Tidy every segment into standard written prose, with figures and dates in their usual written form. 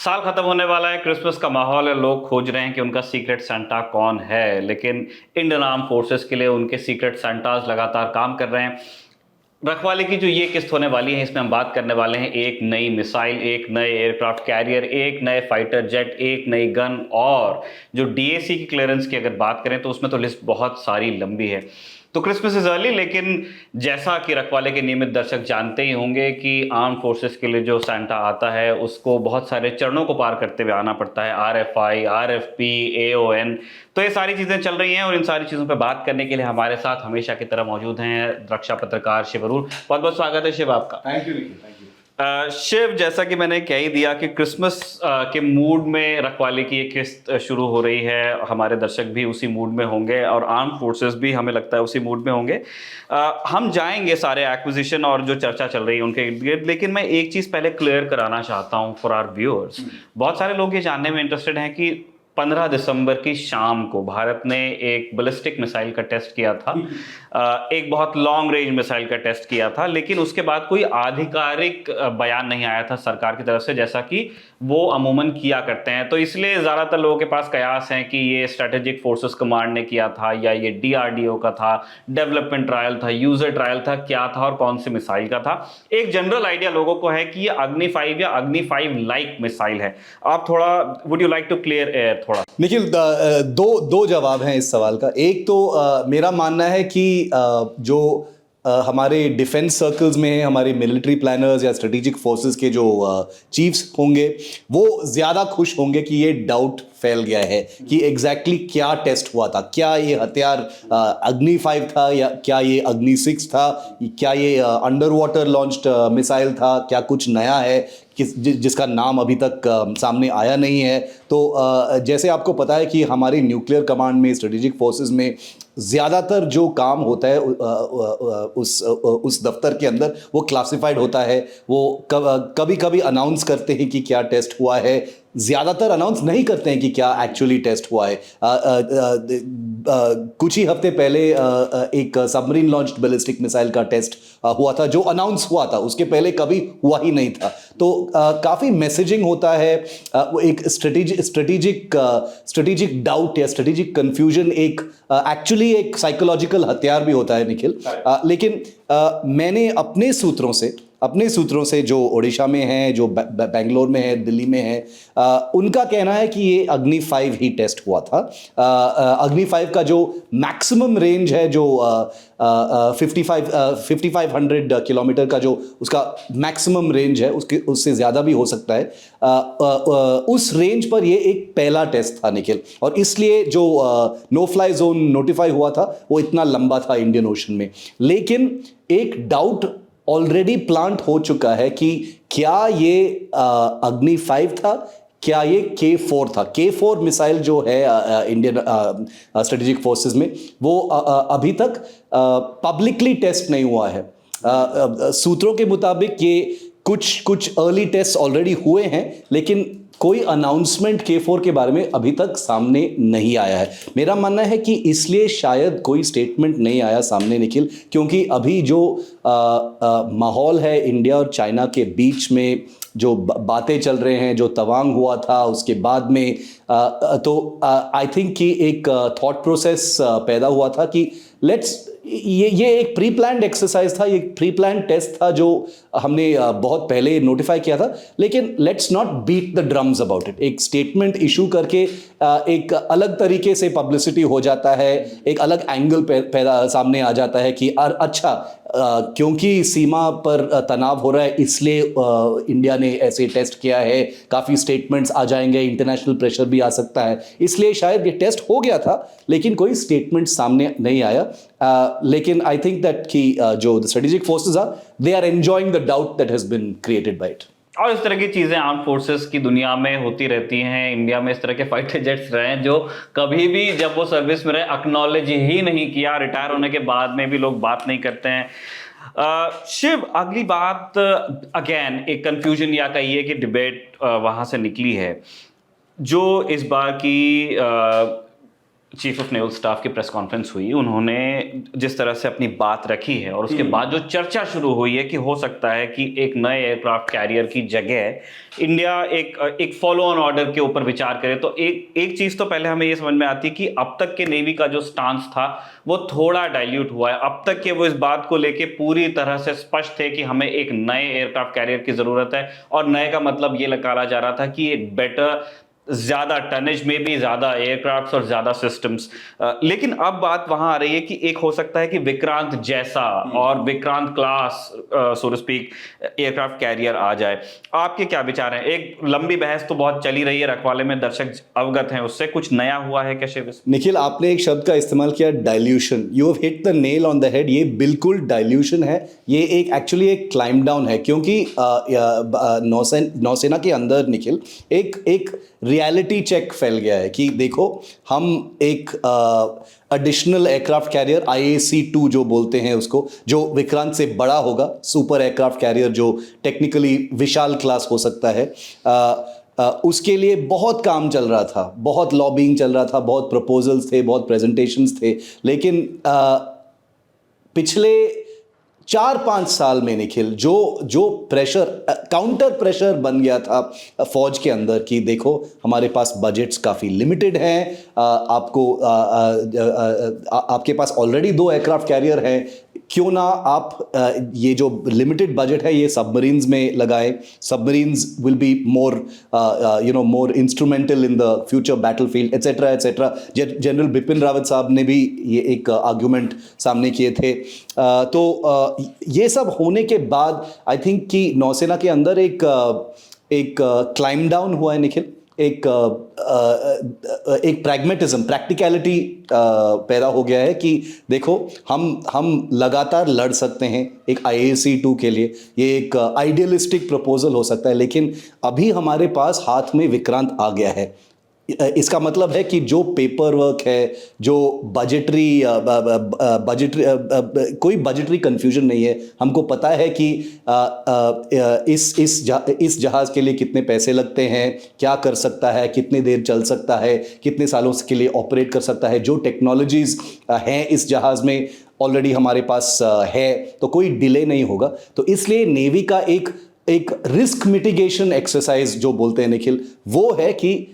साल खत्म होने वाला है, क्रिसमस का माहौल है, लोग खोज रहे हैं कि उनका सीक्रेट सांता कौन है। लेकिन इंडियन आर्म फोर्सेस के लिए उनके सीक्रेट सांताज लगातार काम कर रहे हैं। रखवाले की जो ये किस्त होने वाली है, इसमें हम बात करने वाले हैं एक नई मिसाइल, एक नए एयरक्राफ्ट कैरियर, एक नए फाइटर जेट, एक नई गन और जो डीएसी की क्लियरेंस की अगर बात करें तो उसमें तो लिस्ट बहुत सारी लंबी है। तो क्रिसमस इज अर्ली, लेकिन जैसा कि रखवाले के नियमित दर्शक जानते ही होंगे कि आर्म फोर्सेस के लिए जो सांता आता है उसको बहुत सारे चरणों को पार करते हुए आना पड़ता है। आरएफआई, आरएफपी, एओएन, तो ये सारी चीज़ें चल रही हैं और इन सारी चीज़ों पे बात करने के लिए हमारे साथ हमेशा की तरह मौजूद हैं रक्षा पत्रकार शिव अरूर। बहुत बहुत स्वागत है शिव आपका। Thank you Nikhil, thank you. Shiv, जैसा कि मैंने कह ही दिया कि क्रिसमस के मूड में रखवाले की ये किस्त शुरू हो रही है। हमारे दर्शक भी उसी मूड में होंगे और आर्म फोर्सेस भी हमें लगता है उसी मूड में होंगे। हम जाएंगे सारे एक्विजिशन और जो चर्चा चल रही है उनके इर्द गिर्द, लेकिन मैं एक चीज़ पहले क्लियर कराना चाहता हूँ फॉर आवर व्यूअर्स। बहुत सारे लोग ये जानने में इंटरेस्टेड हैं कि 15 दिसंबर की शाम को भारत ने एक बैलिस्टिक मिसाइल का टेस्ट किया था, एक बहुत लॉन्ग रेंज मिसाइल का टेस्ट किया था, लेकिन उसके बाद कोई आधिकारिक बयान नहीं आया था सरकार की तरफ से, जैसा कि वो अमूमन किया करते हैं। तो इसलिए ज़्यादातर लोगों के पास कयास हैं कि ये स्ट्रेटेजिक फोर्सेस कमांड ने किया था या ये डीआरडीओ का था, डेवलपमेंट ट्रायल था, यूजर ट्रायल था, क्या था और कौन सी मिसाइल का था। एक जनरल आइडिया लोगों को है कि ये अग्नि 5 या अग्नि 5 लाइक मिसाइल है। आप थोड़ा would you like to clear air थोड़ा? निखिल, दो दो जवाब हैं इस सवाल का। एक तो मेरा मानना है कि जो हमारे डिफेंस सर्कल्स में है, हमारे मिलिट्री प्लानर्स या स्ट्रेटेजिक फोर्सेस के जो चीफ्स होंगे, वो ज़्यादा खुश होंगे कि ये डाउट फैल गया है कि एग्जैक्टली क्या टेस्ट हुआ था। क्या ये हथियार अग्नि 5 था या क्या ये अग्नि 6 था, क्या ये अंडर वाटर लॉन्च्ड मिसाइल था, क्या कुछ नया है जिसका नाम अभी तक सामने आया नहीं है। तो जैसे आपको पता है कि हमारे न्यूक्लियर कमांड में, स्ट्रेटेजिक फोर्सेस में ज़्यादातर जो काम होता है उस दफ्तर के अंदर वो क्लासिफाइड होता है। वो कभी कभी अनाउंस करते हैं कि क्या टेस्ट हुआ है, ज़्यादातर अनाउंस नहीं करते हैं कि क्या एक्चुअली टेस्ट हुआ है। कुछ ही हफ्ते पहले एक सबमरीन लॉन्च्ड बैलिस्टिक मिसाइल का टेस्ट हुआ था, जो अनाउंस हुआ था, उसके पहले कभी हुआ ही नहीं था। तो काफ़ी मैसेजिंग होता है। वो एक स्ट्रेटेजिक डाउट या स्ट्रेटेजिक कंफ्यूजन एक एक्चुअली एक साइकोलॉजिकल हथियार भी होता है निखिल। लेकिन मैंने अपने सूत्रों से जो ओडिशा में हैं, जो बेंगलोर में है, दिल्ली में है, उनका कहना है कि ये अग्नि 5 ही टेस्ट हुआ था। अग्नि 5 का जो मैक्सिमम रेंज है, जो 5500 किलोमीटर का जो उसका मैक्सिमम रेंज है, उससे ज़्यादा भी हो सकता है। उस रेंज पर ये एक पहला टेस्ट था निखिल, और इसलिए जो नो फ्लाई जोन नोटिफाई हुआ था वो इतना लंबा था इंडियन ओशन में। लेकिन एक डाउट ऑलरेडी प्लांट हो चुका है कि क्या ये अग्नि 5 था, क्या ये K4 था। K4 मिसाइल जो है इंडियन स्ट्रेटेजिक फोर्सेस में, वो अभी तक पब्लिकली टेस्ट नहीं हुआ है। सूत्रों के मुताबिक ये कुछ अर्ली टेस्ट ऑलरेडी हुए हैं, लेकिन कोई अनाउंसमेंट K4 के बारे में अभी तक सामने नहीं आया है। मेरा मानना है कि इसलिए शायद कोई स्टेटमेंट नहीं आया सामने निखिल, क्योंकि अभी जो माहौल है इंडिया और चाइना के बीच में, जो बातें चल रहे हैं, जो तवांग हुआ था उसके बाद में, तो आई थिंक कि एक थॉट प्रोसेस पैदा हुआ था कि ये एक प्री प्लान्ड एक्सरसाइज था, ये प्री प्लान्ड टेस्ट था जो हमने बहुत पहले नोटिफाई किया था। लेकिन let's not beat the drums about it. एक स्टेटमेंट इशू करके एक अलग तरीके से पब्लिसिटी हो जाता है, एक अलग एंगल पैदा सामने आ जाता है कि अच्छा, क्योंकि सीमा पर तनाव हो रहा है इसलिए इंडिया ने ऐसे टेस्ट किया है, काफ़ी स्टेटमेंट्स आ जाएंगे, इंटरनेशनल प्रेशर भी आ सकता है, इसलिए शायद ये टेस्ट हो गया था, लेकिन कोई स्टेटमेंट सामने नहीं आया। लेकिन आई थिंक दैट कि जो the strategic forces are, they are enjoying the doubt that has been created by it. और इस तरह की चीज़ें आर्म फोर्सेस की दुनिया में होती रहती हैं। इंडिया में इस तरह के फाइटर जेट्स रहे हैं जो कभी भी जब वो सर्विस में रहे एक्नॉलेज ही नहीं किया, रिटायर होने के बाद में भी लोग बात नहीं करते हैं। शिव, अगली बात, अगेन एक कंफ्यूजन या कहिए कि डिबेट वहाँ से निकली है, जो इस बार की चीफ ऑफ नेवल स्टाफ की प्रेस कॉन्फ्रेंस हुई, उन्होंने जिस तरह से अपनी बात रखी है और उसके बाद जो चर्चा शुरू हुई है कि हो सकता है कि एक नए एयरक्राफ्ट कैरियर की जगह इंडिया एक फॉलो ऑन ऑर्डर के ऊपर विचार करे, तो एक चीज तो पहले हमें ये समझ में आती है कि अब तक के नेवी का जो स्टांस था वो थोड़ा डाइल्यूट हुआ है। अब तक के वो इस बात को लेके पूरी तरह से स्पष्ट थे कि हमें एक नए एयरक्राफ्ट कैरियर की जरूरत है, और नए का मतलब ये निकाला जा रहा था कि एक बेटर, ज्यादा टनेज में भी, ज्यादा एयरक्राफ्ट और ज्यादा सिस्टम्स। लेकिन अब बात वहां आ रही है कि एक हो सकता है कि विक्रांत जैसा और Vikrant class so to speak aircraft carrier आ जाए। आपके क्या विचार हैं? एक लंबी बहस तो बहुत चली रही है रखवाले में, दर्शक अवगत हैं उससे, कुछ नया हुआ है क्या शिव? निखिल, आपने एक शब्द का इस्तेमाल किया, dilution. You have hit the nail on the head. ये बिल्कुल डाइल्यूशन है। ये एक एक्चुअली एक क्लाइम डाउन है, क्योंकि नौसेना के अंदर निखिल एक रियलिटी चेक फैल गया है कि देखो, हम एक एडिशनल एयरक्राफ्ट कैरियर IAC-2 जो बोलते हैं उसको, जो विक्रांत से बड़ा होगा, सुपर एयरक्राफ्ट कैरियर जो टेक्निकली विशाल क्लास हो सकता है, उसके लिए बहुत काम चल रहा था, बहुत लॉबिंग चल रहा था, बहुत प्रपोजल्स थे, बहुत प्रेजेंटेशंस थे। लेकिन पिछले 4-5 साल में निखिल जो प्रेशर, काउंटर प्रेशर बन गया था फौज के अंदर कि देखो, हमारे पास बजट्स काफ़ी लिमिटेड हैं, आपके पास ऑलरेडी 2 एयरक्राफ्ट कैरियर हैं, क्यों ना आप ये जो लिमिटेड बजट है ये सबमरीन्स में लगाएं। Submarines will be more more instrumental in the future battlefield, etcetera etcetera. General Bipin Rawat साहब ने भी ये एक आर्ग्यूमेंट सामने किए थे। ये सब होने के बाद आई थिंक कि नौसेना के अंदर एक क्लाइम डाउन हुआ है निखिल। एक प्रैग्मेटिज्म, प्रैक्टिकलिटी पैदा हो गया है कि देखो, हम लगातार लड़ सकते हैं एक IAC-2 के लिए। ये एक आइडियलिस्टिक प्रपोजल हो सकता है, लेकिन अभी हमारे पास हाथ में विक्रांत आ गया है। इसका मतलब है कि जो पेपर वर्क है, जो बजटरी कोई बजटरी कंफ्यूजन नहीं है। हमको पता है कि इस जहाज के लिए कितने पैसे लगते हैं, क्या कर सकता है, कितने देर चल सकता है, कितने सालों के लिए ऑपरेट कर सकता है। जो टेक्नोलॉजीज हैं इस जहाज में ऑलरेडी हमारे पास है, तो कोई डिले नहीं होगा। तो इसलिए नेवी का एक रिस्क मिटिगेशन एक्सरसाइज जो बोलते हैं निखिल, वो है कि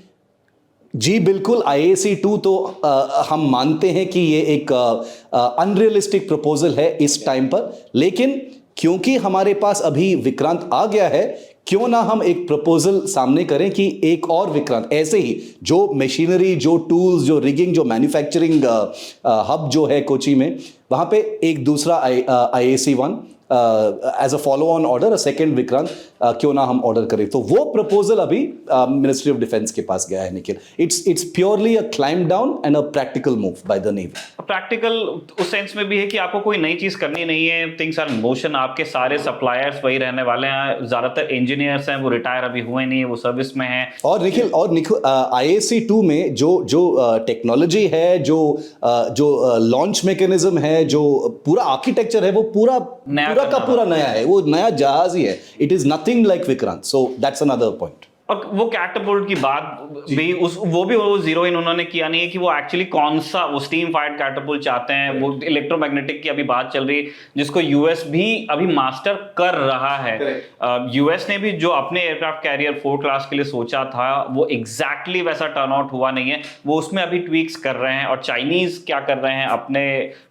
जी बिल्कुल, IAC-2 तो हम मानते हैं कि ये एक अनरियलिस्टिक प्रपोजल है इस टाइम पर, लेकिन क्योंकि हमारे पास अभी विक्रांत आ गया है, क्यों ना हम एक प्रपोजल सामने करें कि एक और विक्रांत, ऐसे ही जो मशीनरी, जो टूल्स, जो रिगिंग, जो मैन्युफैक्चरिंग हब जो है कोची में, वहाँ पे एक दूसरा IAC-1 as a follow on order, second Vikrant क्यों ना हम ऑर्डर करें। तो वो प्रपोजल अभी मिनिस्ट्री ऑफ डिफेंस के पास गया है Nikhil. It's purely a climb down and a practical move by the navy. Practical उस सेंस में भी है कि आपको कोई नई चीज करनी नहीं है, थिंग्स आर इन मोशन, आपके सारे सप्लायर्स वही रहने वाले हैं, ज्यादातर इंजीनियर्स हैं वो रिटायर अभी हुए नहीं है, वो सर्विस में हैं। और निखिल IAC-2 में जो टेक्नोलॉजी है, जो लॉन्च मैकेनिज्म है, जो पूरा आर्किटेक्चर है, वो पूरा नया है। वो नया जहाज ही है। It is nothing like Vikrant, so that's another point. और वो कैटअपल्ट की बात भी वो जीरो इन उन्होंने किया नहीं है कि वो एक्चुअली कौन सा वो स्टीम फायर्ड कैटअपल्ट चाहते हैं। वो इलेक्ट्रोमैग्नेटिक की अभी बात चल रही है, जिसको यूएस भी अभी मास्टर कर रहा है। यूएस ने भी जो अपने एयरक्राफ्ट कैरियर 4 क्लास के लिए सोचा था, वो एग्जैक्टली वैसा टर्न आउट हुआ नहीं है। वो उसमें अभी ट्वीक्स कर रहे हैं। और चाइनीज क्या कर रहे हैं अपने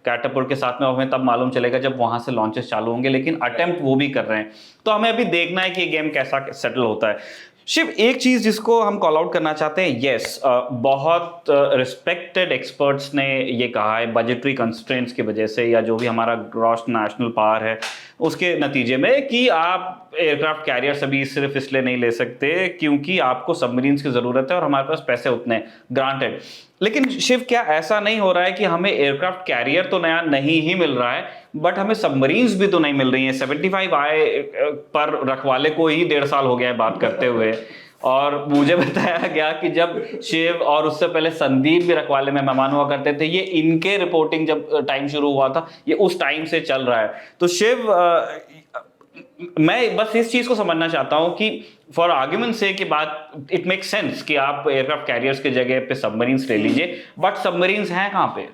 कैटअपल्ट के साथ में, हमें तब मालूम चलेगा जब वहां से लॉन्चेस चालू होंगे, लेकिन अटेम्प्ट वो भी कर रहे हैं। तो हमें अभी देखना है कि ये गेम कैसा सेटल होता है। शिव, एक चीज जिसको हम कॉल आउट करना चाहते हैं, यस, बहुत रिस्पेक्टेड एक्सपर्ट्स ने ये कहा है, बजटरी कंस्ट्रेंट्स की वजह से या जो भी हमारा ग्रॉस नेशनल पावर है उसके नतीजे में, कि आप एयरक्राफ्ट कैरियर सभी सिर्फ इसलिए नहीं ले सकते क्योंकि आपको सबमरीन्स की जरूरत है और हमारे पास पैसे उतने हैं, ग्रांटेड। लेकिन शिव, क्या ऐसा नहीं हो रहा है कि हमें एयरक्राफ्ट कैरियर तो नया नहीं ही मिल रहा है, बट हमें सबमरीन्स भी तो नहीं मिल रही हैं? 75I पर रखवाले को ही 1.5 साल हो गया है बात करते हुए। और मुझे बताया गया कि जब शिव और उससे पहले संदीप भी रखवाले में मेहमान हुआ करते थे, ये इनके रिपोर्टिंग जब टाइम शुरू हुआ था, ये उस टाइम से चल रहा है। तो शिव, मैं बस इस चीज को समझना चाहता हूं कि फॉर आर्ग्यूमेंट से कि बात इट मेक सेंस कि आप एयरक्राफ्ट कैरियर्स की जगह पे सबमरीन्स ले लीजिए, बट सबमरीन्स हैं कहां पे?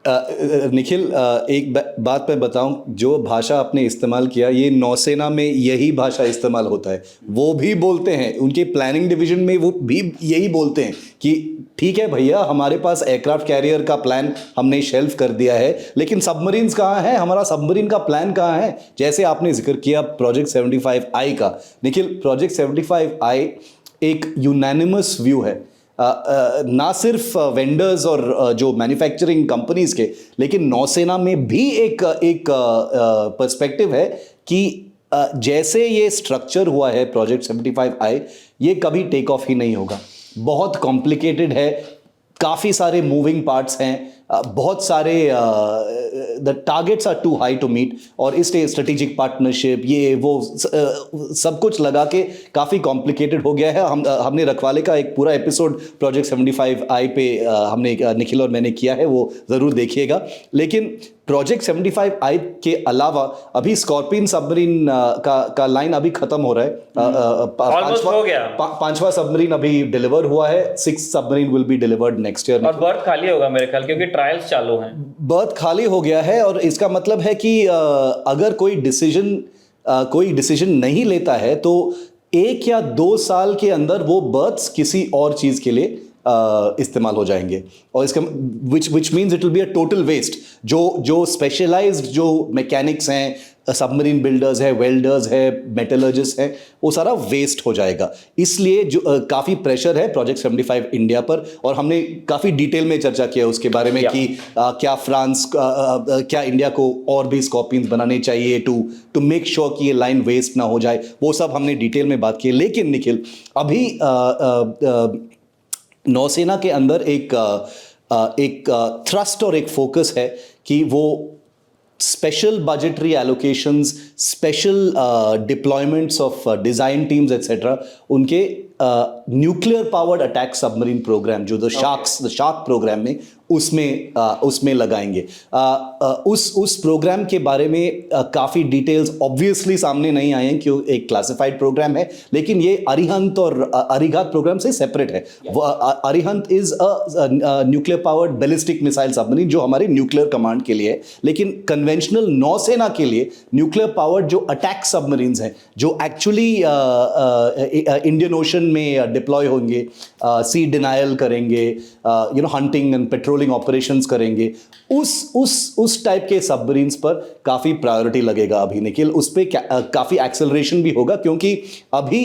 निखिल, एक बात मैं बताऊं, जो भाषा आपने इस्तेमाल किया, ये नौसेना में यही भाषा इस्तेमाल होता है। वो भी बोलते हैं, उनके प्लानिंग डिवीजन में वो भी यही बोलते हैं कि ठीक है भैया, हमारे पास एयरक्राफ्ट कैरियर का प्लान हमने शेल्फ कर दिया है, लेकिन सबमरीन्स कहाँ है, हमारा सबमरीन का प्लान कहाँ है। जैसे आपने जिक्र किया प्रोजेक्ट 75I का, निखिल, प्रोजेक्ट 75I एक यूनानिमस व्यू है, ना सिर्फ वेंडर्स और जो मैन्युफैक्चरिंग कंपनीज के, लेकिन नौसेना में भी एक पर्सपेक्टिव है कि जैसे ये स्ट्रक्चर हुआ है प्रोजेक्ट 75I, ये कभी टेक ऑफ ही नहीं होगा। बहुत कॉम्प्लिकेटेड है, काफ़ी सारे मूविंग पार्ट्स हैं, बहुत सारे the targets are too high to meet, और इसलिए स्ट्रेटेजिक पार्टनरशिप ये वो सब कुछ लगा के काफ़ी कॉम्प्लिकेटेड हो गया है। हमने रखवाले का एक पूरा एपिसोड प्रोजेक्ट 75I पे हमने निखिल और मैंने किया है, वो ज़रूर देखिएगा। लेकिन प्रोजेक्ट 75I के अलावा अभी स्कॉर्पियन सबमरीन का लाइन अभी खत्म हो रहा है। पांचवा सबमरीन अभी डिलीवर हुआ है, 6th submarine will be delivered next year. और बर्थ खाली होगा मेरे ख्याल, क्योंकि ट्रायल्स चालू हैं। बर्थ खाली हो गया है, और इसका मतलब है कि अगर कोई डिसीजन नहीं लेता है तो 1 या 2 साल के अंदर वो बर्थ्स किसी और चीज के लिए इस्तेमाल हो जाएंगे, और इसका which means it will be a total waste. जो स्पेशलाइज्ड जो मैकेनिक्स हैं, सबमरीन बिल्डर्स है, वेल्डर्स है, मेटलर्जिस्ट हैं, वो सारा वेस्ट हो जाएगा। इसलिए जो काफ़ी प्रेशर है प्रोजेक्ट 75 इंडिया पर, और हमने काफ़ी डिटेल में चर्चा किया उसके बारे में कि क्या फ्रांस क्या इंडिया को और भी स्कॉर्पियंस बनाने चाहिए टू मेक श्योर कि ये लाइन वेस्ट ना हो जाए। वो सब हमने डिटेल में बात की। लेकिन निखिल, अभी नौसेना के अंदर एक थ्रस्ट और एक फोकस है कि वो special budgetary allocations, special deployments of design teams etcetera, उनके nuclear powered attack submarine programme जो द शार्क प्रोग्राम में उसमें लगाएंगे। उस प्रोग्राम के बारे में काफ़ी डिटेल्स ऑब्वियसली सामने नहीं आए हैं, क्यों एक क्लासिफाइड प्रोग्राम है, लेकिन ये अरिहंत और अरिघात प्रोग्राम से सेपरेट है। Arihant is a nuclear powered ballistic missile submarine जो हमारे न्यूक्लियर कमांड के लिए है, लेकिन कन्वेंशनल नौसेना के लिए न्यूक्लियर पावर्ड जो अटैक सबमरीन्स हैं, जो एक्चुअली इंडियन ओशन में डिप्लॉय होंगे, सी डिनायल करेंगे, हंटिंग एंड पेट्रोलिंग ऑपरेशंस करेंगे, उस टाइप के सबमरीन्स पर काफ़ी प्रायोरिटी लगेगा अभी निखिल। उस पर काफ़ी एक्सेलरेशन भी होगा, क्योंकि अभी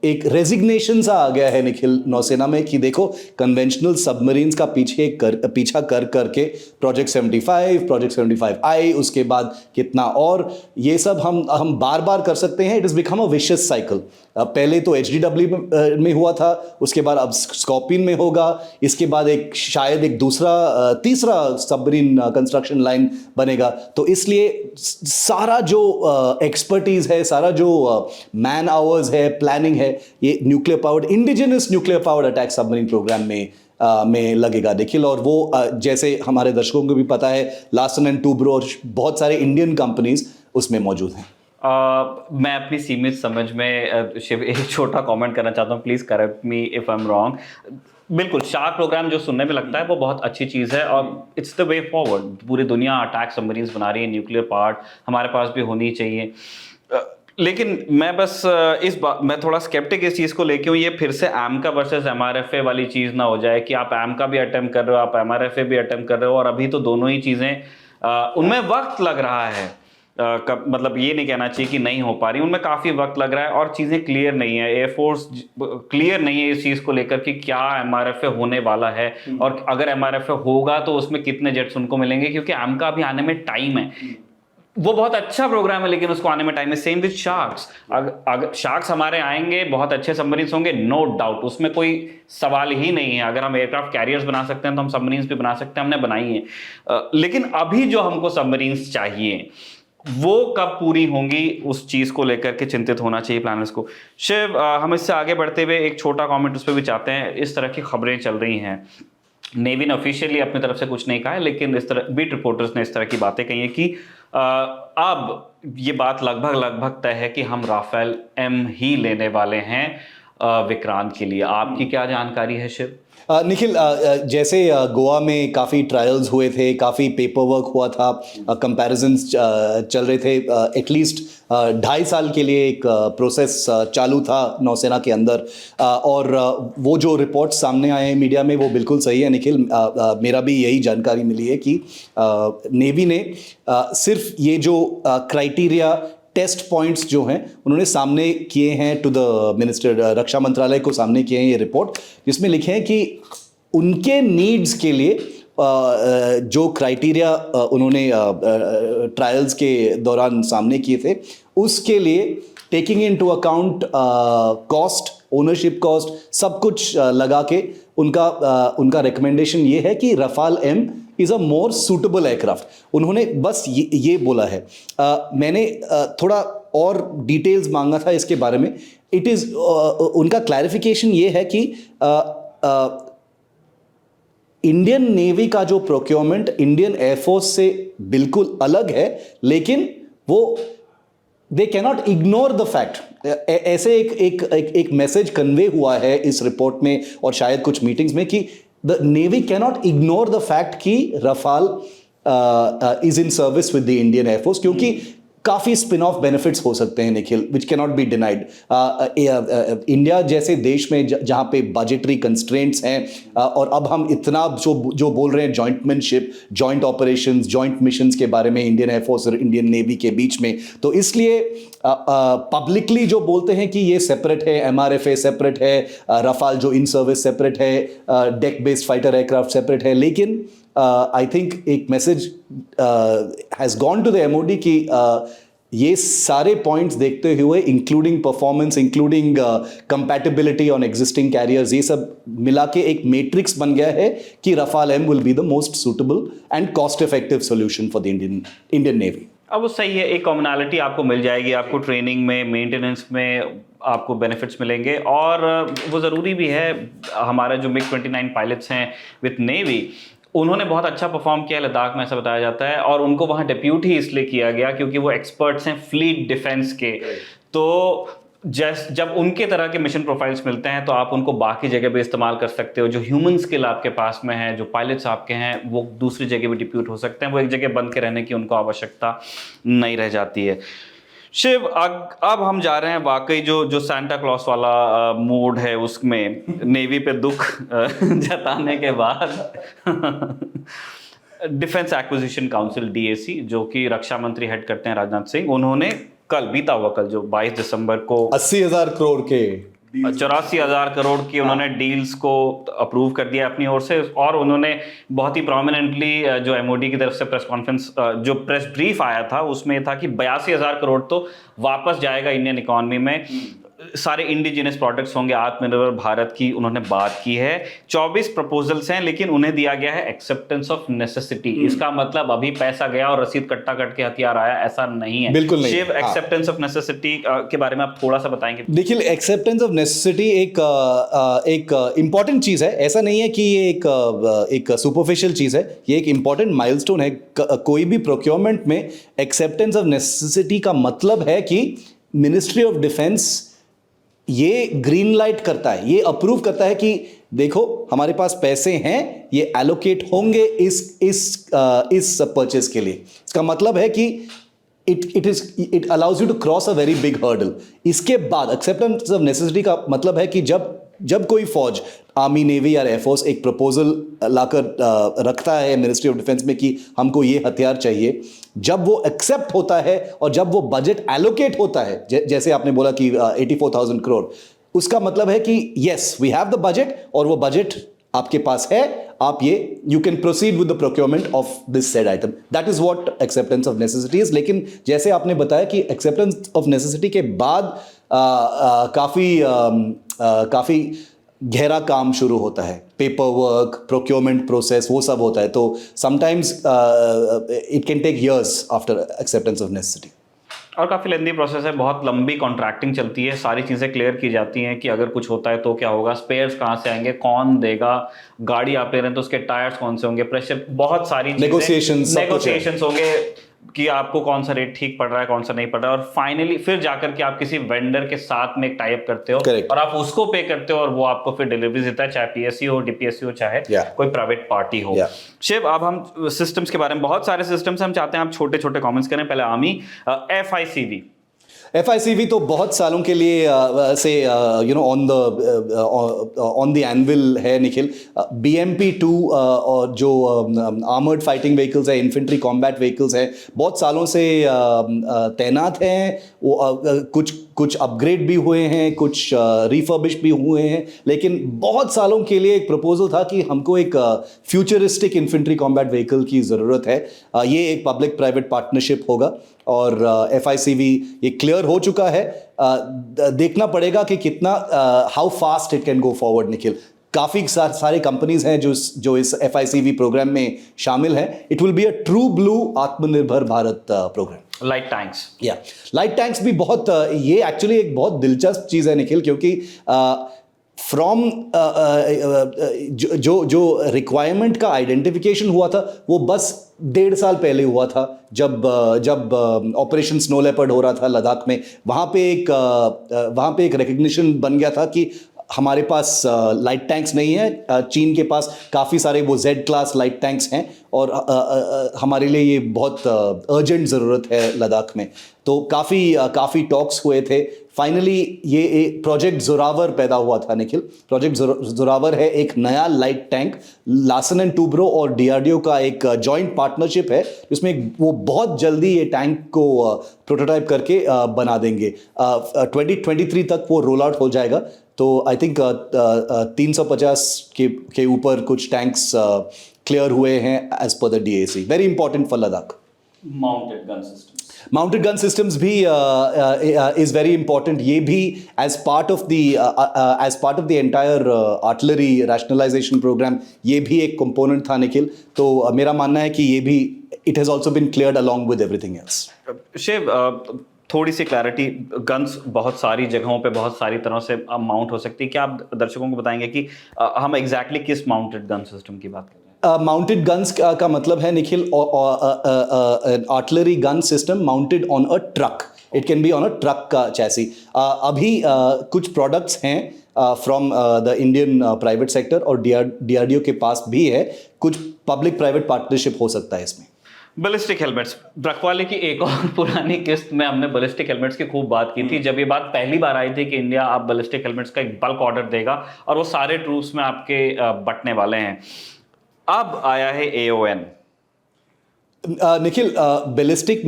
एक रेजिग्नेशन सा आ गया है निखिल नौसेना में कि देखो, कन्वेंशनल सबमरीन्स का पीछा कर करके प्रोजेक्ट 75, प्रोजेक्ट 75I, उसके बाद कितना और, ये सब हम बार बार कर सकते हैं। It is become a vicious cycle. पहले तो HDW में हुआ था, उसके बाद अब स्कॉर्पियन में होगा, इसके बाद शायद एक तीसरा सबमरीन कंस्ट्रक्शन लाइन बनेगा। तो इसलिए सारा जो एक्सपर्टीज है, सारा जो मैन आवर्स है, प्लानिंग है, ये nuclear powered, indigenous nuclear powered attack submarine programme में लगेगा निखिल। और वो जैसे हमारे दर्शकों को भी पता है, लार्सन एंड टूब्रो और बहुत सारे इंडियन कंपनीज उसमें मौजूद हैं। मैं अपनी सीमित समझ में शिव एक छोटा कमेंट करना चाहता हूँ, please correct me if I am wrong. बिल्कुल, शार्क प्रोग्राम जो सुनने में लगता है वो बहुत अच्छी चीज़ है, और इट्स द वे फॉरवर्ड। पूरी दुनिया अटैक सबमरीन्स बना रही है, न्यूक्लियर पार्ट हमारे पास भी होनी चाहिए। लेकिन मैं थोड़ा स्केप्टिक इस चीज़ को लेके हूँ, ये फिर से AMCA वर्सेस MRFA वाली चीज़ ना हो जाए कि आप AMCA भी अटेम्प्ट कर रहे हो, आप MRFA भी अटेम्प्ट कर रहे हो, और अभी तो दोनों ही चीज़ें उनमें वक्त लग रहा है। मतलब ये नहीं कहना चाहिए कि नहीं हो पा रही, उनमें काफ़ी वक्त लग रहा है और चीज़ें क्लियर नहीं है। एयरफोर्स क्लियर नहीं है इस चीज़ को लेकर कि क्या MRFA होने वाला है, और अगर MRFA होगा तो उसमें कितने जेट्स उनको मिलेंगे, क्योंकि AMCA भी आने में टाइम है। वो बहुत अच्छा प्रोग्राम है, लेकिन उसको आने में टाइम है। सेम विद शार्क्स, अगर शार्क्स हमारे आएंगे, बहुत अच्छे सबमरीन्स होंगे, नो डाउट, उसमें कोई सवाल ही नहीं है। अगर हम एयरक्राफ्ट कैरियर्स बना सकते हैं तो हम सबमरीन्स भी बना सकते हैं, हमने बनाई है। लेकिन अभी जो हमको सबमरीन्स चाहिए वो कब पूरी होंगी, उस चीज़ को लेकर के चिंतित होना चाहिए प्लानर्स को। शिव, हम इससे आगे बढ़ते हुए एक छोटा कमेंट उस पर भी चाहते हैं। इस तरह की खबरें चल रही हैं, नेवी ने ऑफिशियली अपनी तरफ से कुछ नहीं कहा है, लेकिन इस तरह बीट रिपोर्टर्स ने इस तरह की बातें कही हैं कि अब ये बात लगभग तय है कि हम राफेल एम ही लेने वाले हैं विक्रांत के लिए। आपकी क्या जानकारी है शिव? निखिल, जैसे गोवा में काफ़ी ट्रायल्स हुए थे, काफ़ी पेपर वर्क हुआ था, कंपैरिजन्स चल रहे थे, एटलीस्ट 2.5 साल के लिए एक प्रोसेस चालू था नौसेना के अंदर, और वो जो रिपोर्ट सामने आए हैं मीडिया में वो बिल्कुल सही है निखिल। मेरा भी यही जानकारी मिली है कि नेवी ने सिर्फ ये जो क्राइटेरिया टेस्ट पॉइंट्स जो हैं उन्होंने सामने किए हैं टू द मिनिस्टर, रक्षा मंत्रालय को सामने किए हैं ये रिपोर्ट, जिसमें लिखे हैं कि उनके नीड्स के लिए जो क्राइटेरिया उन्होंने ट्रायल्स के दौरान सामने किए थे उसके लिए taking into account cost, ownership cost, सब कुछ लगा के उनका रिकमेंडेशन ये है कि Rafale M is a more suitable aircraft. उन्होंने बस ये बोला है। मैंने थोड़ा और डिटेल्स मांगा था इसके बारे में। इट इज़ उनका क्लैरिफिकेशन ये है कि इंडियन नेवी का जो प्रोक्योरमेंट इंडियन एयरफोर्स से बिल्कुल अलग है, लेकिन वो they cannot ignore the fact. ऐसे एक मैसेज कन्वे हुआ है इस रिपोर्ट में और शायद कुछ मीटिंग्स में कि the navy cannot ignore the fact कि Rafale is in service with the Indian air force, क्योंकि काफ़ी स्पिन ऑफ बेनिफिट्स हो सकते हैं Nikhil, which cannot be denied. India जैसे देश में जहाँ पे बजटरी कंस्ट्रेंट्स हैं, और अब हम इतना जो बोल रहे हैं जॉइंटमैनशिप, जॉइंट ऑपरेशंस, जॉइंट मिशंस के बारे में इंडियन एयरफोर्स और इंडियन नेवी के बीच में, तो इसलिए पब्लिकली जो बोलते हैं कि ये सेपरेट है, MRFA सेपरेट है, रफाल जो इन सर्विस सेपरेट है, deck based fighter aircraft separate है, लेकिन आई थिंक एक message has gone to the MOD कि ये सारे पॉइंट्स देखते हुए, including performance, including compatibility on existing carriers, ये सब मिला के एक मैट्रिक्स बन गया है कि Rafale M will be the most suitable and cost effective solution for the Indian Navy. अब वो सही है, एक कॉमनैलिटी आपको मिल जाएगी, आपको ट्रेनिंग में, मेंटेनेंस में आपको बेनिफिट्स मिलेंगे, और वो ज़रूरी भी है। हमारे जो MiG-29 पायलट्स हैं विद नेवी, उन्होंने बहुत अच्छा परफॉर्म किया लद्दाख में, ऐसा बताया जाता है, और उनको वहाँ डिप्यूट ही इसलिए किया गया क्योंकि वो एक्सपर्ट्स हैं फ्लीट डिफेंस के। तो जब उनके तरह के मिशन प्रोफाइल्स मिलते हैं तो आप उनको बाकी जगह पे इस्तेमाल कर सकते हो। जो ह्यूमन स्किल आपके पास में है, जो पायलट्स आपके हैं, वो दूसरी जगह भी डिप्यूट हो सकते हैं, वो एक जगह बंद के रहने की उनको आवश्यकता नहीं रह जाती है। शिव, अब हम जा रहे हैं वाकई जो सांता क्लॉस वाला मूड है उसमें, नेवी पे दुख जताने के बाद डिफेंस एक्विजिशन काउंसिल DAC, जो कि रक्षा मंत्री हेड करते हैं राजनाथ सिंह, उन्होंने बीता हुआ कल जो 22 दिसंबर को 80,000 करोड़ के 84,000 करोड़ की उन्होंने डील्स को अप्रूव कर दिया अपनी ओर से। और उन्होंने बहुत ही प्रोमिनेंटली जो MOD की तरफ से प्रेस कॉन्फ्रेंस, जो प्रेस ब्रीफ आया था उसमें था कि 82,000 करोड़ तो वापस जाएगा इंडियन इकोनॉमी में, सारे इंडिजिनस प्रोडक्ट्स होंगे, आत्मनिर्भर भारत की उन्होंने बात की है। 24 प्रपोजल्स हैं, लेकिन उन्हें दिया गया है एक्सेप्टेंस ऑफ नेसेसिटी। इसका मतलब अभी पैसा गया और रसीद कट्टा कट के हथियार आया, ऐसा नहीं है। बिल्कुल नहीं। शिव, एक्सेप्टेंस ऑफ नेसेसिटी के बारे में आप थोड़ा सा बताएंगे? देखिए, एक्सेप्टेंस ऑफ नेसेसिटी एक इंपॉर्टेंट चीज़ है। ऐसा नहीं है कि ये एक सुपरफिशियल चीज़ है, ये एक इंपॉर्टेंट माइलस्टोन है। कोई भी प्रोक्योरमेंट में एक्सेप्टेंस ऑफ नेसेसिटी का मतलब है कि मिनिस्ट्री ऑफ डिफेंस ये ग्रीन लाइट करता है, ये अप्रूव करता है कि देखो हमारे पास पैसे हैं, ये एलोकेट होंगे इस परचेज के लिए। इसका मतलब है कि it allows you to cross a very big hurdle. इसके बाद एक्सेप्टेंस ऑफ नेसेसिटी का मतलब है कि जब कोई फौज, आर्मी, नेवी या एयरफोर्स एक प्रपोजल लाकर रखता है मिनिस्ट्री ऑफ डिफेंस में कि हमको ये हथियार चाहिए, जब वो एक्सेप्ट होता है और जब वो बजट एलोकेट होता है, जैसे आपने बोला कि 84,000 करोड़, उसका मतलब है कि yes we have the budget, और वो बजट आपके पास है, आप you can proceed with the procurement of this said item. That is what acceptance of necessity is. लेकिन जैसे आपने बताया कि एक्सेप्टेंस ऑफ नेसेसिटी के बाद काफ़ी गहरा काम शुरू होता है, पेपर वर्क, प्रोक्योरमेंट प्रोसेस, वो सब होता है। तो sometimes it can take years after acceptance of necessity, और काफ़ी लेंदी प्रोसेस है, बहुत लंबी कॉन्ट्रैक्टिंग चलती है, सारी चीज़ें क्लियर की जाती हैं कि अगर कुछ होता है तो क्या होगा, स्पेयर्स कहाँ से आएंगे, कौन देगा, गाड़ी आप ले रहे हैं तो उसके टायर्स कौन से होंगे, प्रेशर, बहुत सारी नेगोशिएशंस होंगे, कि आपको कौन सा रेट ठीक पड़ रहा है, कौन सा नहीं पड़ रहा है, और फाइनली फिर जाकर के आप किसी वेंडर के साथ में एक टाई अप करते हो Correct. और आप उसको पे करते हो और वो आपको फिर डिलीवरी देता है, चाहे पीएसयू हो, डीपीएसयू हो, चाहे कोई प्राइवेट पार्टी हो। शिव, अब हम सिस्टम्स के बारे में, बहुत सारे सिस्टम्स हम चाहते हैं आप छोटे छोटे कमेंट्स करें। पहले आमी, FICV तो बहुत सालों के लिए से ऑन द एनविल है निखिल। BMP-2 और जो आर्मर्ड फाइटिंग व्हीकल्स है, इन्फेंट्री कॉम्बैट व्हीकल्स है, बहुत सालों से तैनात हैं। वो कुछ अपग्रेड भी हुए हैं, कुछ रिफर्बिश भी हुए हैं, लेकिन बहुत सालों के लिए एक प्रपोजल था कि हमको एक फ्यूचरिस्टिक इन्फेंट्री कॉम्बैट व्हीकल की ज़रूरत है। ये एक पब्लिक प्राइवेट पार्टनरशिप होगा और FICV ये क्लियर हो चुका है। देखना पड़ेगा कि कितना how fast it can go forward Nikhil. काफ़ी सारे कंपनीज हैं जो इस FICV प्रोग्राम में शामिल हैं। It will be a true blue Atmanirbhar Bharat programme. Light tanks, light tanks भी बहुत ये एक्चुअली एक बहुत दिलचस्प चीज़ है निखिल, क्योंकि फ्रॉम जो रिक्वायरमेंट का आइडेंटिफिकेशन हुआ था वो बस 1.5 साल पहले हुआ था, जब ऑपरेशन स्नो लेपर्ड हो रहा था लद्दाख में। वहाँ पे एक रिकग्निशन बन गया था कि हमारे पास लाइट टैंक्स नहीं है। चीन के पास काफ़ी सारे वो Z क्लास लाइट टैंक्स हैं और हमारे लिए ये बहुत अर्जेंट ज़रूरत है लद्दाख में। तो काफ़ी टॉक्स हुए थे। फाइनली ये एक प्रोजेक्ट जोरावर पैदा हुआ था निखिल। प्रोजेक्ट जोरावर है एक नया light tank, Larsen and Toubro और DRDO का एक जॉइंट पार्टनरशिप है, जिसमें वो बहुत जल्दी ये टैंक को प्रोटोटाइप करके बना देंगे। 2023 तक वो रोल आउट हो जाएगा। तो आई थिंक 350 के ऊपर कुछ टैंक्स क्लियर हुए हैं as per the DAC। Very important for Ladakh. Mounted gun systems भी इज वेरी इंपॉर्टेंट। ये भी as part of the entire artillery rationalisation programme ये भी एक कंपोनेंट था निखिल। तो मेरा मानना है कि ये भी it has also been cleared along with everything else. Shiv, थोड़ी सी क्लैरिटी, गन्स बहुत सारी जगहों पे बहुत सारी तरह से माउंट हो सकती है। क्या आप दर्शकों को बताएंगे कि हम एग्जैक्टली किस माउंटेड गन सिस्टम की बात कर रहे हैं? माउंटेड गन्स का मतलब है Nikhil artillery gun system mounted on a truck. It can be on a truck का चैसी। अभी कुछ प्रोडक्ट्स हैं from the Indian private sector और DRDO के पास भी है। कुछ पब्लिक प्राइवेट पार्टनरशिप हो सकता है इसमें। बैलिस्टिक हेलमेट्स, रखवाले की एक और पुरानी किस्त में हमने बैलिस्टिक हेलमेट्स की खूब बात की थी। जब ये बात पहली बार आई थी कि इंडिया आप बैलिस्टिक हेलमेट्स का एक बल्क ऑर्डर देगा और वो सारे ट्रूप्स में आपके बंटने वाले हैं। अब आया है AON। निखिल, बैलिस्टिक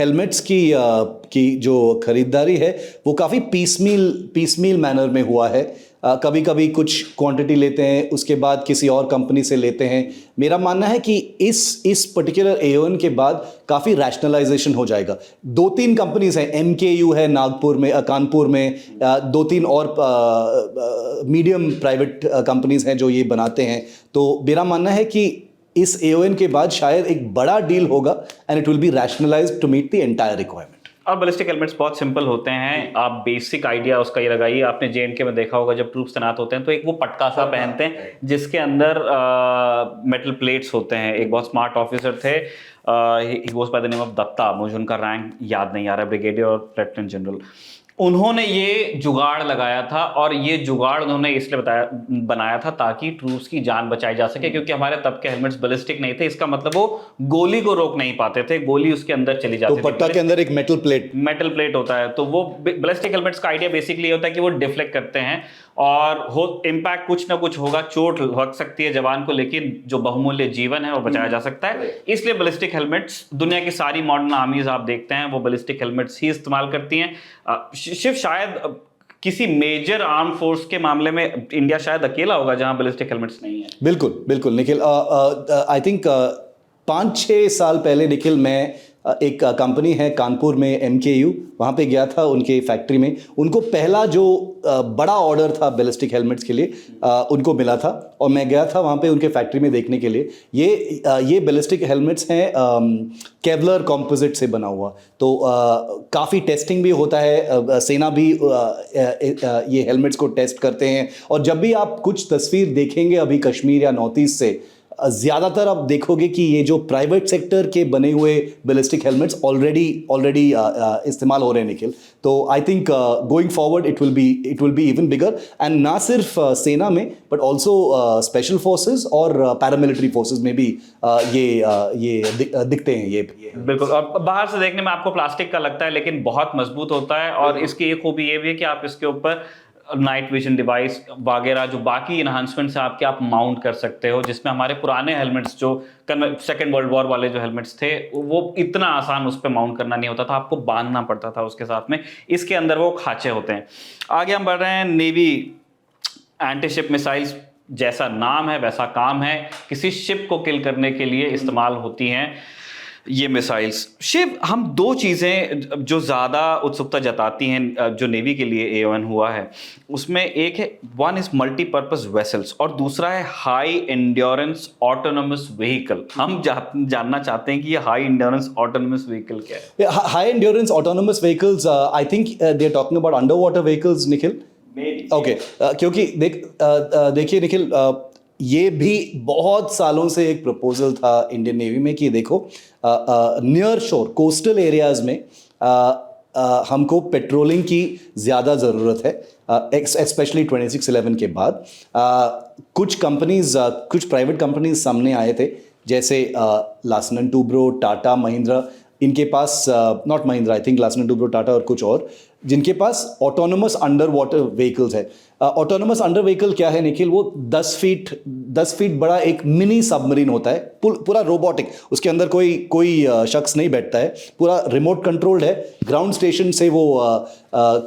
हेलमेट्स की जो खरीदारी है वो काफ़ी पीसमील मैनर में हुआ है। कभी कभी कुछ क्वांटिटी लेते हैं, उसके बाद किसी और कंपनी से लेते हैं। मेरा मानना है कि इस पर्टिकुलर AON के बाद काफ़ी रैशनलाइजेशन हो जाएगा। 2-3 कंपनीज हैं, MKU है नागपुर में, कानपुर में, 2-3 और मीडियम प्राइवेट कंपनीज हैं जो ये बनाते हैं। तो मेरा मानना है कि इस AON के बाद शायद एक बड़ा डील होगा and it will be rationalised to meet the entire requirement. और बैलिस्टिक हेलमेट्स बहुत सिंपल होते हैं। आप बेसिक आइडिया उसका ये लगाइए। आपने JNK में देखा होगा जब ट्रूप्स तैनात होते हैं तो एक वो पटका सा पहनते हैं जिसके अंदर मेटल प्लेट्स होते हैं। एक बहुत स्मार्ट ऑफिसर थे, he goes by the name of Datta, मुझे उनका रैंक याद नहीं आ रहा, ब्रिगेडियर और लेफ्टिनेंट जनरल। उन्होंने ये जुगाड़ लगाया था और ये जुगाड़ उन्होंने इसलिए बनाया था ताकि ट्रूप्स की जान बचाई जा सके, क्योंकि हमारे तब के हेलमेट्स बैलिस्टिक नहीं थे। इसका मतलब वो गोली को रोक नहीं पाते थे, गोली उसके अंदर चली जाती थी। तो पट्टा के अंदर एक मेटल प्लेट होता है। तो वो बैलिस्टिक हेलमेट्स का आइडिया बेसिकली होता है कि वो डिफ्लेक्ट करते हैं और इम्पैक्ट कुछ ना कुछ होगा, चोट लग सकती है जवान को, लेकिन जो बहुमूल्य जीवन है वो बचाया जा सकता है। इसलिए बैलिस्टिक हेलमेट्स, दुनिया की सारी मॉडर्न आर्मीज आप देखते हैं वो बैलिस्टिक हेलमेट्स ही इस्तेमाल करती हैं। शिव, शायद किसी मेजर आर्म फोर्स के मामले में इंडिया शायद अकेला होगा जहां बैलिस्टिक हेलमेट्स नहीं है। बिल्कुल निखिल। आई थिंक 5-6 साल पहले निखिल मैं एक कंपनी है कानपुर में, MKU, वहाँ पे गया था उनके फैक्ट्री में। उनको पहला जो बड़ा ऑर्डर था बैलिस्टिक हेलमेट्स के लिए उनको मिला था और मैं गया था वहाँ पे उनके फैक्ट्री में देखने के लिए। ये बैलिस्टिक हेलमेट्स हैं केवलर कॉम्पोजिट से बना हुआ। तो काफ़ी टेस्टिंग भी होता है, सेना भी ये हेलमेट्स को टेस्ट करते हैं। और जब भी आप कुछ तस्वीर देखेंगे अभी कश्मीर या नॉर्थ ईस्ट से, ज़्यादातर आप देखोगे कि ये जो प्राइवेट सेक्टर के बने हुए बैलिस्टिक हेलमेट्स ऑलरेडी इस्तेमाल हो रहे हैं निखिल। तो I think going forward it will be even bigger, and ना सिर्फ सेना में बट ऑल्सो स्पेशल फोर्सेस और पैरामिलिट्री फोर्सेस में भी दिखते हैं ये। बिल्कुल, और बाहर से देखने में आपको प्लास्टिक का लगता है लेकिन बहुत मजबूत होता है, और इसकी एक खूबी ये भी है कि आप इसके ऊपर नाइट विजन डिवाइस वगैरह जो बाकी इन्हांसमेंट्स हैं आपके, आप माउंट कर सकते हो, जिसमें हमारे पुराने हेलमेट्स जो सेकेंड वर्ल्ड वॉर वाले जो हेलमेट्स थे वो इतना आसान उस पर माउंट करना नहीं होता था, आपको बांधना पड़ता था उसके साथ में। इसके अंदर वो खांचे होते हैं। आगे हम बढ़ रहे हैं, नेवी एंटी शिप मिसाइल्स, जैसा नाम है वैसा काम है, किसी शिप को किल करने के लिए इस्तेमाल होती हैं ये मिसाइल्स। शिव, हम दो चीज़ें जो ज़्यादा उत्सुकता जताती हैं जो नेवी के लिए A1 हुआ है, उसमें एक है, वन इज मल्टीपर्पज वेसल्स और दूसरा है हाई एंड्योरेंस ऑटोनोमस व्हीकल। हम जानना चाहते हैं कि ये हाई एंड्योरेंस ऑटोनोमस व्हीकल क्या है? High endurance autonomous vehicles, I think they are talking about under water vehicles Nikhil. Okay, क्योंकि देखिए निखिल, ये भी बहुत सालों से एक प्रपोजल था इंडियन नेवी में कि देखो नियर शोर कोस्टल एरियाज में हमको पेट्रोलिंग की ज़्यादा ज़रूरत है, स्पेशली 2611 के बाद। कुछ प्राइवेट कंपनीज सामने आए थे, जैसे Larsen and Toubro, Tata, Mahindra, इनके पास not Mahindra, I think Larsen and Toubro, Tata और कुछ और, जिनके पास ऑटोनोमस अंडर वाटर व्हीकल्स है। ऑटोनोमस अंडर व्हीकल क्या है निखिल? वो 10 फीट बड़ा एक मिनी सबमरीन होता है, पूरा रोबोटिक, उसके अंदर कोई शख्स नहीं बैठता है, पूरा रिमोट कंट्रोल्ड है, ग्राउंड स्टेशन से वो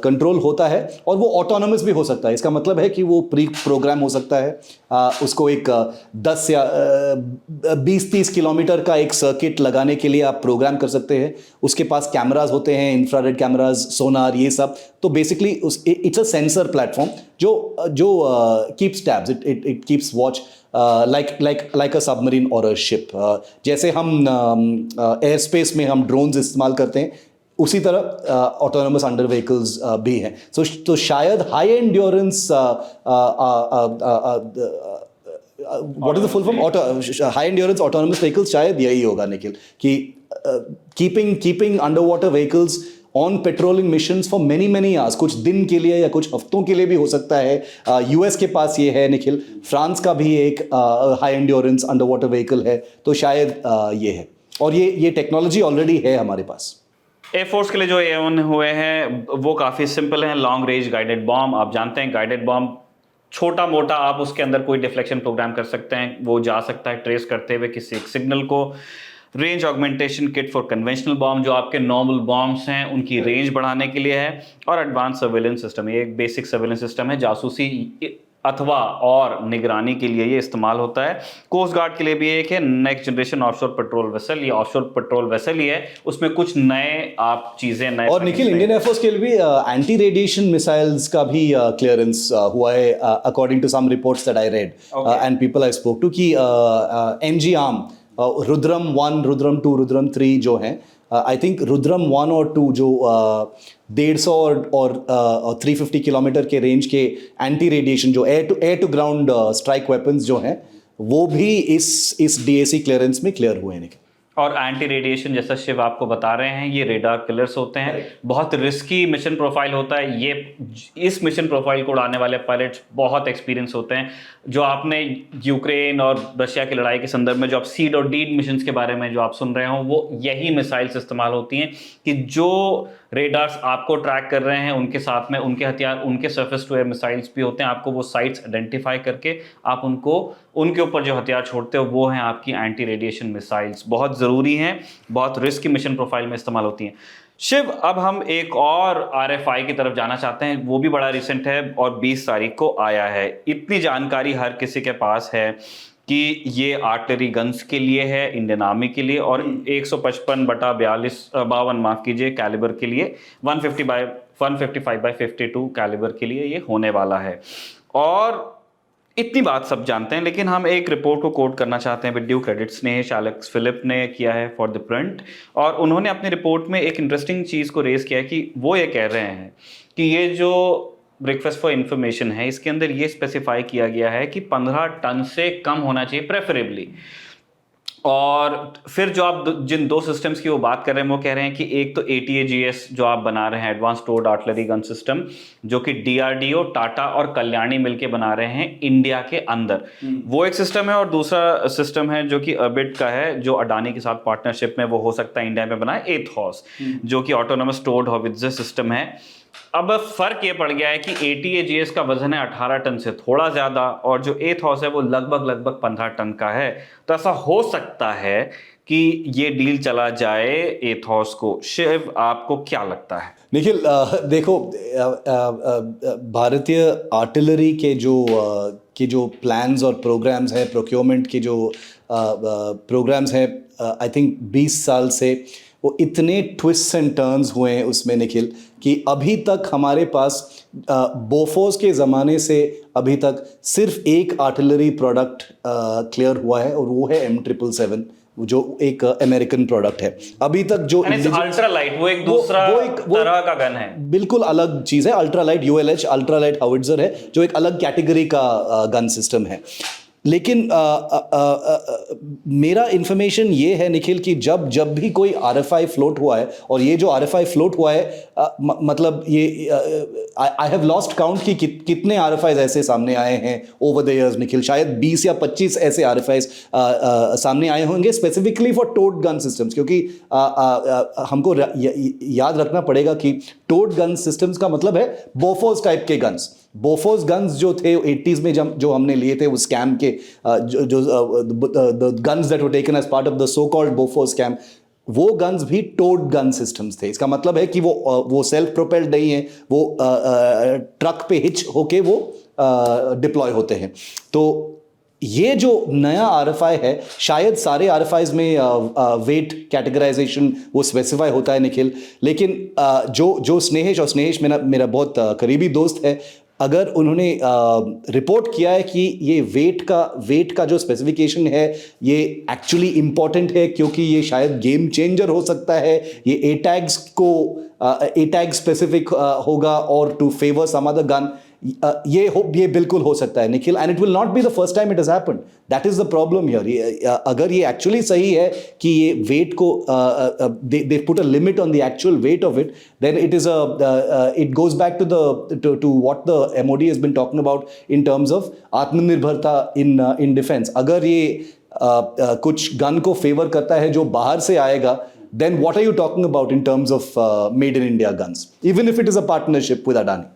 कंट्रोल होता है, और वो ऑटोनोमस भी हो सकता है। इसका मतलब है कि वो प्री प्रोग्राम हो सकता है, उसको एक 10 या 20-30 किलोमीटर का एक सर्किट लगाने के लिए आप प्रोग्राम कर सकते हैं। उसके पास कैमराज होते हैं, इंफ्रारेड कैमराज, सोनार, ये सब। तो basically it's a sensor platform जो keeps tabs, it keeps watch like a submarine or a ship। जैसे हम एयर स्पेस में हम ड्रोन्स इस्तेमाल करते हैं, उसी तरह ऑटोनोमस अंडर व्हीकल्स भी हैं। तो शायद high endurance, what is the full form, high endurance autonomous vehicles, शायद यही होगा निखिल, कि keeping under water vehicles on patrolling missions for many hours, कुछ दिन के लिए या कुछ हफ्तों के लिए भी हो सकता है। यूएस के पास ये है निखिल, फ्रांस का भी एक high endurance under water vehicle है, तो शायद ये है, और ये टेक्नोलॉजी ऑलरेडी है हमारे पास। एयरफोर्स के लिए जो A1 हुए हैं वो काफ़ी सिंपल हैं। लॉन्ग रेंज गाइडेड बॉम्ब, आप जानते हैं गाइडेड बॉम्ब छोटा मोटा, आप उसके अंदर कोई डिफ्लेक्शन प्रोग्राम कर सकते हैं, वो जा सकता है ट्रेस करते हुए किसी एक सिग्नल को। Range augmentation kit for conventional bomb, जो आपके नॉर्मल बॉम्ब्स हैं उनकी रेंज बढ़ाने के लिए है। और एडवांस सर्वेलेंस सिस्टम, ये एक बेसिक सर्वेलेंस सिस्टम है, जासूसी अथवा और निगरानी के लिए ये इस्तेमाल होता है। कोस्ट गार्ड के लिए भी एक है, next generation offshore patrol vessel. ये ऑफशोर पेट्रोल वेसल ही है, उसमें कुछ नए आप चीज़ें नए। और निखिल, इंडियन एयरफोर्स के लिए भी एंटी रेडिएशन मिसाइल्स का भी क्लियरेंस हुआ है, according to some reports that I read and people I spoke to, कि NG आर्म रुद्रम 1, रुद्रम 2, रुद्रम 3 जो हैं, आई थिंक रुद्रम 1 और 2 जो 150 और 350 किलोमीटर के रेंज के एंटी रेडिएशन, जो air to ground strike weapons जो हैं, वो भी इस DAC क्लियरेंस में क्लियर हुए हैं। और एंटी रेडिएशन, जैसा शिव आपको बता रहे हैं, ये रेडार किलर्स होते हैं। बहुत रिस्की मिशन प्रोफाइल होता है ये, इस मिशन प्रोफाइल को उड़ाने वाले पायलट्स बहुत एक्सपीरियंस होते हैं। जो आपने यूक्रेन और रशिया की लड़ाई के संदर्भ में जो आप सीड और डीड मिशंस के बारे में जो आप सुन रहे हो, वो यही मिसाइल्स इस्तेमाल होती हैं कि जो रेडार्स आपको ट्रैक कर रहे हैं उनके साथ में उनके हथियार, उनके सरफेस टू एयर मिसाइल्स भी होते हैं। आपको वो साइट्स आइडेंटिफाई करके आप उनके ऊपर जो हथियार छोड़ते हो वो हैं आपकी एंटी रेडिएशन मिसाइल्स। बहुत ज़रूरी हैं, बहुत रिस्की मिशन प्रोफाइल में इस्तेमाल होती हैं। शिव, अब हम एक और RFI की तरफ जाना चाहते हैं, वो भी बड़ा रिसेंट है और 20 तारीख को आया है। इतनी जानकारी हर किसी के पास है कि ये आर्टिलरी गन्स के लिए है, इंडियन आर्मी के लिए, और 155/52 माफ कीजिए कैलिबर के लिए, 155/52 कैलिबर के लिए ये होने वाला है। और इतनी बात सब जानते हैं, लेकिन हम एक रिपोर्ट को कोट करना चाहते हैं। विद ड्यू क्रेडिट्स ने एलेक्स फिलिप ने किया है फॉर द प्रिंट, और उन्होंने अपनी रिपोर्ट में एक इंटरेस्टिंग चीज़ को रेज किया है कि वो ये कह रहे हैं कि ये जो रिक्वेस्ट फॉर इन्फॉर्मेशन है, इसके अंदर ये स्पेसिफाई किया गया है कि 15 टन से कम होना चाहिए प्रेफरेबली। और फिर जो आप जिन दो सिस्टम्स की वो बात कर रहे हैं, वो कह रहे हैं कि एक तो ATAGS जो आप बना रहे हैं, एडवांस टोर्ड आर्टिलरी गन सिस्टम, जो कि DRDO, टाटा और कल्याणी मिलके बना रहे हैं इंडिया के अंदर, वो एक सिस्टम है। और दूसरा सिस्टम है जो कि अर्बिट का है, जो अडानी के साथ पार्टनरशिप में वो हो सकता है इंडिया में बनाए, एथॉस, जो कि ऑटोनोमस टोर्ड हॉवित्जर सिस्टम है। अब फर्क ये पड़ गया है कि ATAGS का वजन है 18 टन से थोड़ा ज्यादा, और जो एथॉस है वो लगभग 15 टन का है। तो ऐसा हो सकता है कि ये डील चला जाए एथॉस को। शिव, आपको क्या लगता है? निखिल, देखो, भारतीय आर्टिलरी के जो प्लान्स और प्रोग्राम्स हैं, प्रोक्योरमेंट के जो प्रोग्राम्स हैं, आई थिंक 20 साल से वो इतने ट्विस्ट एंड टर्न्स हुए हैं उसमें निखिल, कि अभी तक हमारे पास बोफोर्स के ज़माने से अभी तक सिर्फ एक आर्टिलरी प्रोडक्ट क्लियर हुआ है, और वो है M777, जो एक अमेरिकन प्रोडक्ट है। अभी तक जो अल्ट्रा लाइट, वो एक दूसरा तरह का गन है, बिल्कुल अलग चीज़ है। Ultra light ULH ultra light howitzer है, जो एक अलग कैटेगरी का गन सिस्टम है। लेकिन मेरा इन्फॉर्मेशन ये है निखिल कि जब भी कोई RFI फ्लोट हुआ है, और ये जो RFI फ्लोट हुआ है, मतलब ये आई हैव लॉस्ट काउंट कि कितने RFIs ऐसे सामने आए हैं ओवर द इयर्स निखिल। शायद 20 या 25 ऐसे RFIs सामने आए होंगे specifically for towed gun systems, क्योंकि हमको याद रखना पड़ेगा कि टोड गन सिस्टम्स का मतलब है बोफोर्स टाइप के गन्स। बोफोर्स गन्स जो थे 80s में जो हमने लिए थे, वो स्कैम के guns that were taken as part of the so called Bofors scam, वो गन्स भी टोड गन सिस्टम्स थे। इसका मतलब है कि वो सेल्फ प्रोपेल्ड नहीं है, वो ट्रक पे हिच होके वो डिप्लॉय होते हैं। तो ये जो नया RFI है, शायद सारे RFIs में वेट कैटेगराइजेशन वो स्पेसिफाई होता है निखिल, लेकिन जो स्नेहिश, और स्नेहिश मेरा बहुत करीबी दोस्त है, अगर उन्होंने रिपोर्ट किया है कि ये वेट का जो स्पेसिफिकेशन है ये एक्चुअली इंपॉर्टेंट है, क्योंकि ये शायद गेम चेंजर हो सकता है, ये ATAG स्पेसिफिक होगा और to favour some other gun, ये बिल्कुल हो सकता है Nikhil, and it will not be the first time it has happened. That is the problem here. अगर ये एक्चुअली सही है कि ये वेट को they put a limit on the actual weight of it, then it goes back to what the MOD has been talking about in terms of आत्मनिर्भरता in defense। अगर ये कुछ गन को फेवर करता है जो बाहर से आएगा, then what are you talking about in terms of made in India guns, even if it is a partnership with Adani?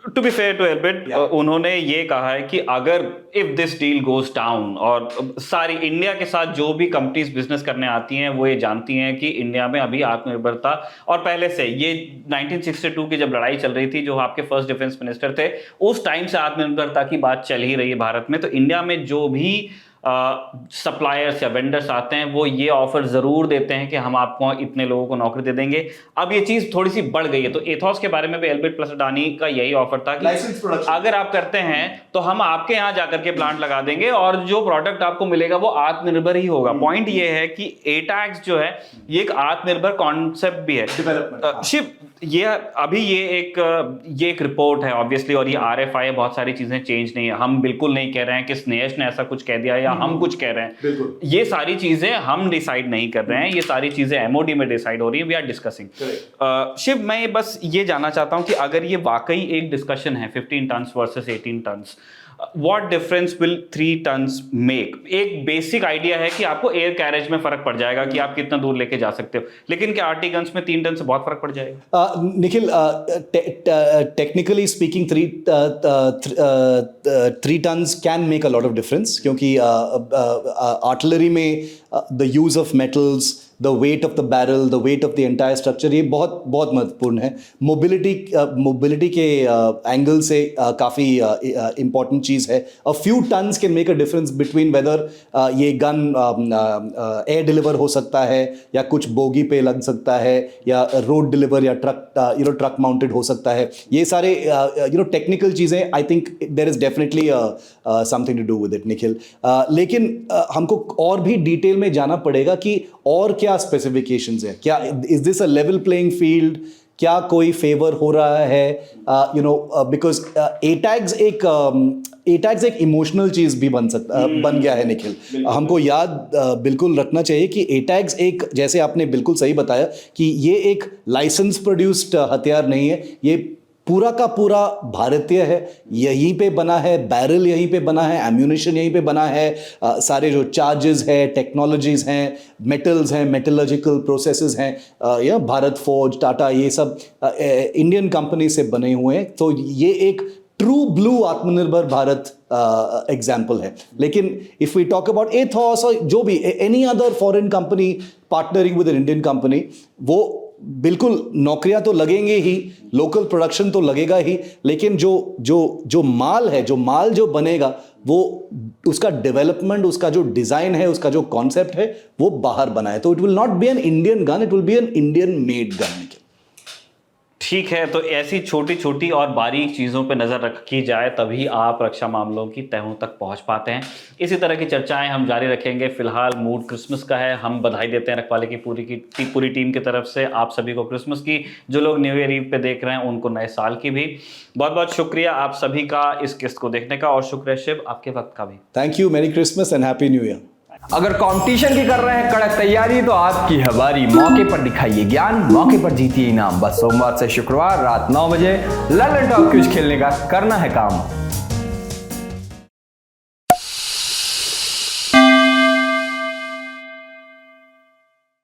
To be fair to Elbit, उन्होंने ये कहा है कि अगर if this deal goes down, और सारी India के साथ जो भी कंपनीज बिजनेस करने आती हैं वो ये जानती हैं कि इंडिया में अभी आत्मनिर्भरता, और पहले से ये 1962 की जब लड़ाई चल रही थी, जो आपके फर्स्ट डिफेंस मिनिस्टर थे, उस टाइम से आत्मनिर्भरता की बात चल ही रही है भारत में। तो इंडिया में जो भी सप्लायर्स या वेंडर्स आते हैं वो ये ऑफर जरूर देते हैं कि हम आपको इतने लोगों को नौकरी दे देंगे। अब ये चीज थोड़ी सी बढ़ गई है, तो एथॉस के बारे में भी एल्बिट प्लस अडानी का यही ऑफर था कि अगर आप करते हैं तो हम आपके यहाँ जाकर के प्लांट लगा देंगे, और जो प्रोडक्ट आपको मिलेगा वो आत्मनिर्भर ही होगा। पॉइंट ये है कि ATAGS जो है ये एक आत्मनिर्भर कॉन्सेप्ट भी है। शिव, ये अभी ये एक रिपोर्ट है ऑब्वियसली, और ये RFI है, बहुत सारी चीजें चेंज नहीं है। हम बिल्कुल नहीं कह रहे हैं कि स्नेहश ने ऐसा कुछ कह दिया या हम कुछ कह रहे हैं, ये सारी चीजें हम डिसाइड नहीं कर रहे हैं, ये सारी चीजें MOD में डिसाइड हो रही है, वी आर डिस्कसिंग। शिव, मैं बस ये जानना चाहता हूं कि अगर ये वाकई एक डिस्कशन है 15 tons versus 18 tons, what difference will 3 tons make? एक बेसिक आइडिया है कि आपको एयर कैरेज में फर्क पड़ जाएगा कि आप कितना दूर लेके जा सकते हो, लेकिन क्या RT गन्स में 3 टन से बहुत फर्क पड़ जाएगा? Nikhil, technically speaking 3 tons can make a lot of difference, क्योंकि आर्टिलरी में the use of metals, the weight of the barrel, the weight of the entire structure, ये बहुत बहुत महत्वपूर्ण है। मोबिलिटी के एंगल से काफ़ी इंपॉर्टेंट चीज़ है। A few tons can make a difference between whether ये गन एयर डिलीवर हो सकता है, या कुछ बोगी पे लग सकता है, या रोड डिलीवर, या ट्रक माउंटेड हो सकता है। ये सारे टेक्निकल चीज़ें, I think there is definitely something to do with it Nikhil. लेकिन हमको और भी डिटेल में जाना पड़ेगा कि और क्या स्पेसिफिकेशंस है, क्या is this a level playing field, क्या कोई फेवर हो रहा है, बिकॉज ए-टैग्स एक इमोशनल चीज भी बन गया है निखिल। हमको याद बिल्कुल रखना चाहिए कि ए-टैग्स एक, जैसे आपने बिल्कुल सही बताया कि ये एक लाइसेंस प्रोड्यूस्ड हथियार नहीं है, ये पूरा का पूरा भारतीय है, यहीं पे बना है, बैरल यहीं पे बना है, एम्यूनिशन यहीं पे बना है, सारे जो चार्जेस है, टेक्नोलॉजीज हैं, मेटल्स हैं, मेटलर्जिकल प्रोसेसेस हैं, या भारत फोर्ज, टाटा, ये सब इंडियन कंपनी से बने हुए हैं। तो ये एक true blue Atmanirbhar Bharat example है। लेकिन if we talk about Athos और जो भी any other foreign company partnering with an Indian company, वो बिल्कुल नौकरियां तो लगेंगे ही, लोकल प्रोडक्शन तो लगेगा ही, लेकिन जो माल जो बनेगा, वो उसका डेवलपमेंट, उसका जो डिजाइन है, उसका जो कॉन्सेप्ट है, वो बाहर बना है। तो it will not B an Indian gun, it will B an Indian made gun. ठीक है, तो ऐसी छोटी छोटी और बारीक चीज़ों पे नज़र रखी जाए तभी आप रक्षा मामलों की तहों तक पहुंच पाते हैं। इसी तरह की चर्चाएं हम जारी रखेंगे। फिलहाल मूड क्रिसमस का है। हम बधाई देते हैं रखवाले की पूरी टीम की तरफ से आप सभी को क्रिसमस की। जो लोग न्यू ईयर ईव पे देख रहे हैं उनको नए साल की भी। बहुत बहुत शुक्रिया आप सभी का इस किस्त को देखने का, और शुक्रिया शिव आपके वक्त का भी। थैंक यू, मेरी Christmas and happy new year. अगर कंपटीशन की कर रहे हैं कड़क तैयारी, तो आपकी है बारी। मौके पर दिखाइए ज्ञान, मौके पर जीतिए इनाम। बस सोमवार से शुक्रवार रात 9 बजे ललन टॉप क्विज खेलने का करना है काम।